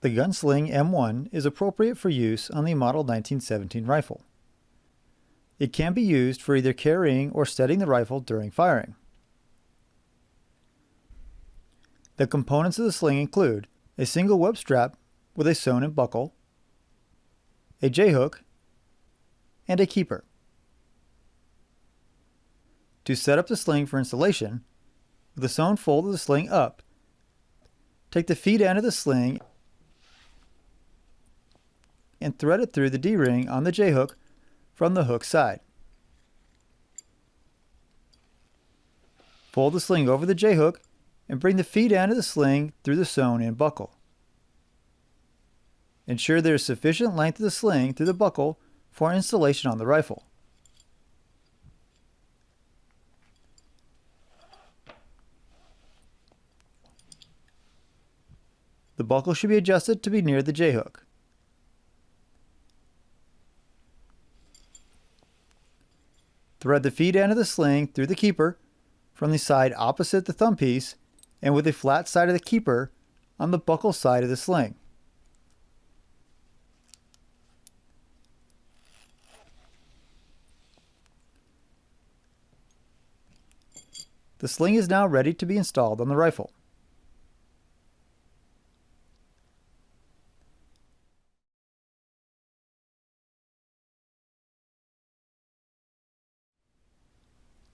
The gun sling M1 is appropriate for use on the Model 1917 rifle. It can be used for either carrying or steadying the rifle during firing. The components of the sling include a single web strap with a sewn-in buckle, a J-hook, and a keeper. To set up the sling for installation, with the sewn fold of the sling up, take the feed end of the sling and thread it through the D-ring on the J-hook from the hook side. Fold the sling over the J-hook and bring the feed end of the sling through the sewn-in buckle. Ensure there is sufficient length of the sling through the buckle for installation on the rifle. The buckle should be adjusted to be near the J-hook. Thread the feed end of the sling through the keeper from the side opposite the thumb piece and with the flat side of the keeper on the buckle side of the sling. The sling is now ready to be installed on the rifle.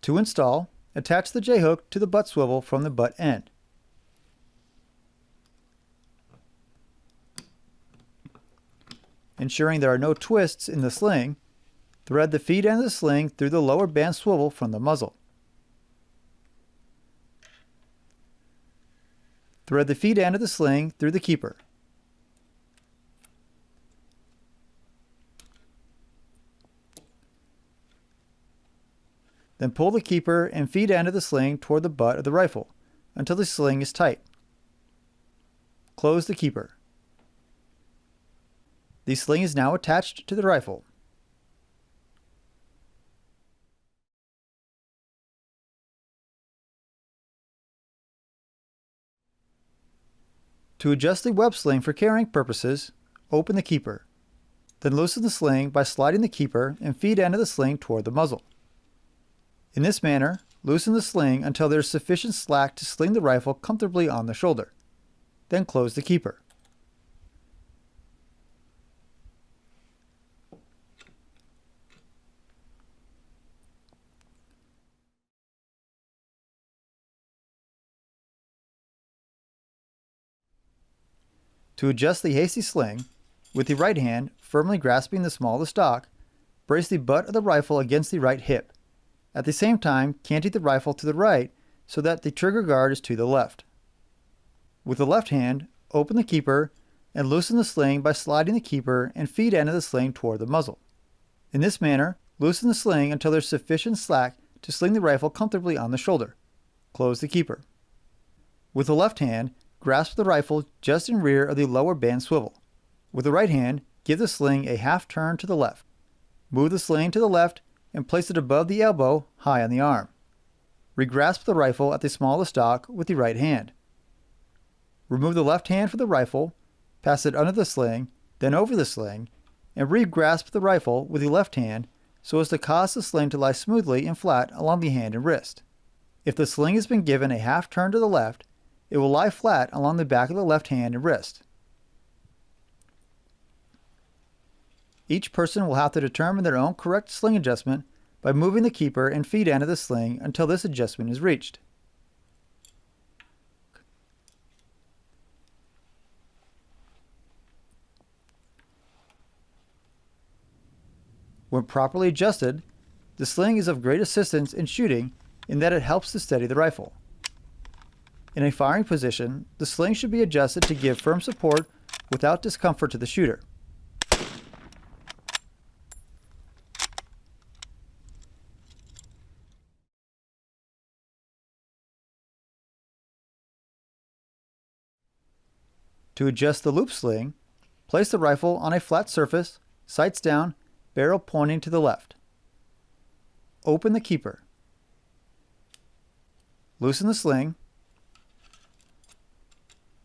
To install, attach the J-hook to the butt swivel from the butt end. Ensuring there are no twists in the sling, thread the feed end of the sling through the lower band swivel from the muzzle. Thread the feed end of the sling through the keeper. Then pull the keeper and feed end of the sling toward the butt of the rifle until the sling is tight. Close the keeper. The sling is now attached to the rifle. To adjust the web sling for carrying purposes, open the keeper. Then loosen the sling by sliding the keeper and feed end of the sling toward the muzzle. In this manner, loosen the sling until there is sufficient slack to sling the rifle comfortably on the shoulder. Then close the keeper. To adjust the Hasty Sling, with the right hand firmly grasping the small of the stock, brace the butt of the rifle against the right hip. At the same time, canting the rifle to the right so that the trigger guard is to the left. With the left hand, open the keeper and loosen the sling by sliding the keeper and feed end of the sling toward the muzzle. In this manner, loosen the sling until there is sufficient slack to sling the rifle comfortably on the shoulder. Close the keeper. With the left hand, grasp the rifle just in rear of the lower band swivel. With the right hand, give the sling a half turn to the left. Move the sling to the left and place it above the elbow, high on the arm. Regrasp the rifle at the small of the stock with the right hand. Remove the left hand from the rifle, pass it under the sling, then over the sling, and regrasp the rifle with the left hand so as to cause the sling to lie smoothly and flat along the hand and wrist. If the sling has been given a half turn to the left, it will lie flat along the back of the left hand and wrist. Each person will have to determine their own correct sling adjustment by moving the keeper and feed end of the sling until this adjustment is reached. When properly adjusted, the sling is of great assistance in shooting in that it helps to steady the rifle. In a firing position, the sling should be adjusted to give firm support without discomfort to the shooter. To adjust the loop sling, place the rifle on a flat surface, sights down, barrel pointing to the left. Open the keeper. Loosen the sling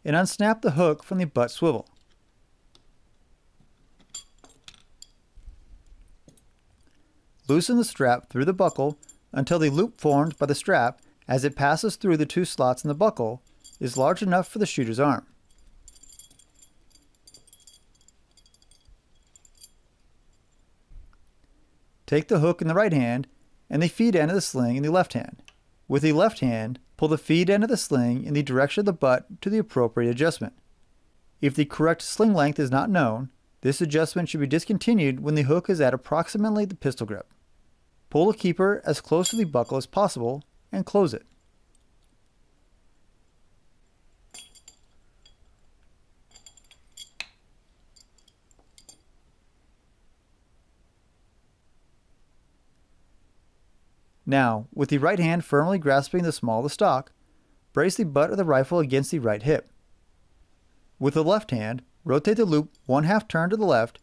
and unsnap the hook from the butt swivel. Loosen the strap through the buckle until the loop formed by the strap as it passes through the two slots in the buckle is large enough for the shooter's arm. Take the hook in the right hand and the feed end of the sling in the left hand. With the left hand, pull the feed end of the sling in the direction of the butt to the appropriate adjustment. If the correct sling length is not known, this adjustment should be discontinued when the hook is at approximately the pistol grip. Pull the keeper as close to the buckle as possible and close it. Now, with the right hand firmly grasping the small of the stock, brace the butt of the rifle against the right hip. With the left hand, rotate the loop 1/2 turn to the left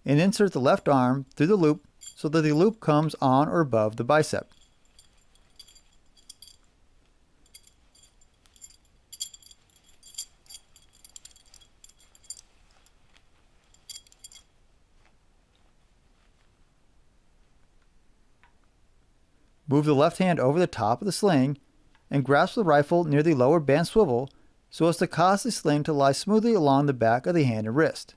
and insert the left arm through the loop so that the loop comes on or above the bicep. Move the left hand over the top of the sling and grasp the rifle near the lower band swivel so as to cause the sling to lie smoothly along the back of the hand and wrist.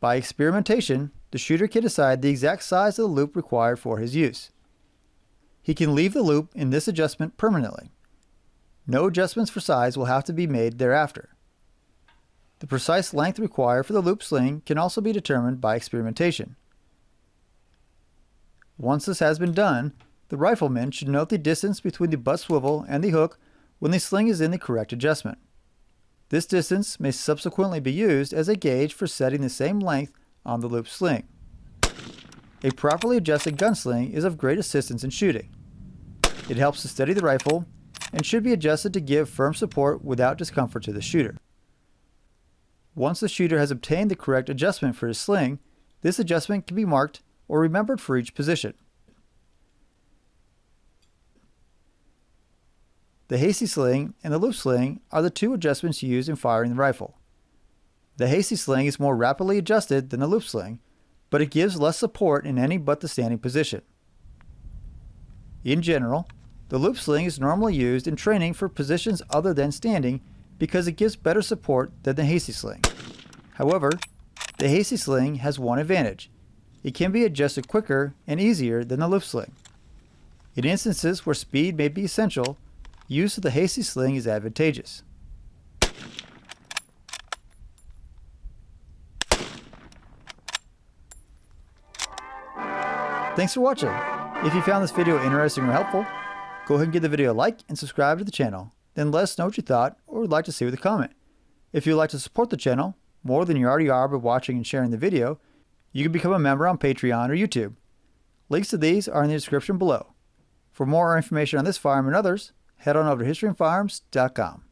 By experimentation, the shooter can decide the exact size of the loop required for his use. He can leave the loop in this adjustment permanently. No adjustments for size will have to be made thereafter. The precise length required for the loop sling can also be determined by experimentation. Once this has been done, the rifleman should note the distance between the butt swivel and the hook when the sling is in the correct adjustment. This distance may subsequently be used as a gauge for setting the same length on the loop sling. A properly adjusted gun sling is of great assistance in shooting. It helps to steady the rifle and should be adjusted to give firm support without discomfort to the shooter. Once the shooter has obtained the correct adjustment for his sling, this adjustment can be marked or remembered for each position. The hasty sling and the loop sling are the two adjustments used in firing the rifle. The hasty sling is more rapidly adjusted than the loop sling, but it gives less support in any but the standing position. In general, the loop sling is normally used in training for positions other than standing because it gives better support than the hasty sling. However, the hasty sling has one advantage. It can be adjusted quicker and easier than the loop sling. In instances where speed may be essential, use of the hasty sling is advantageous. Thanks for watching. If you found this video interesting or helpful, go ahead and give the video a like and subscribe to the channel. Then let us know what you thought or would like to see with a comment. If you'd like to support the channel more than you already are by watching and sharing the video, you can become a member on Patreon or YouTube. Links to these are in the description below. For more information on this firearm and others, head on over to historyandfirearms.com.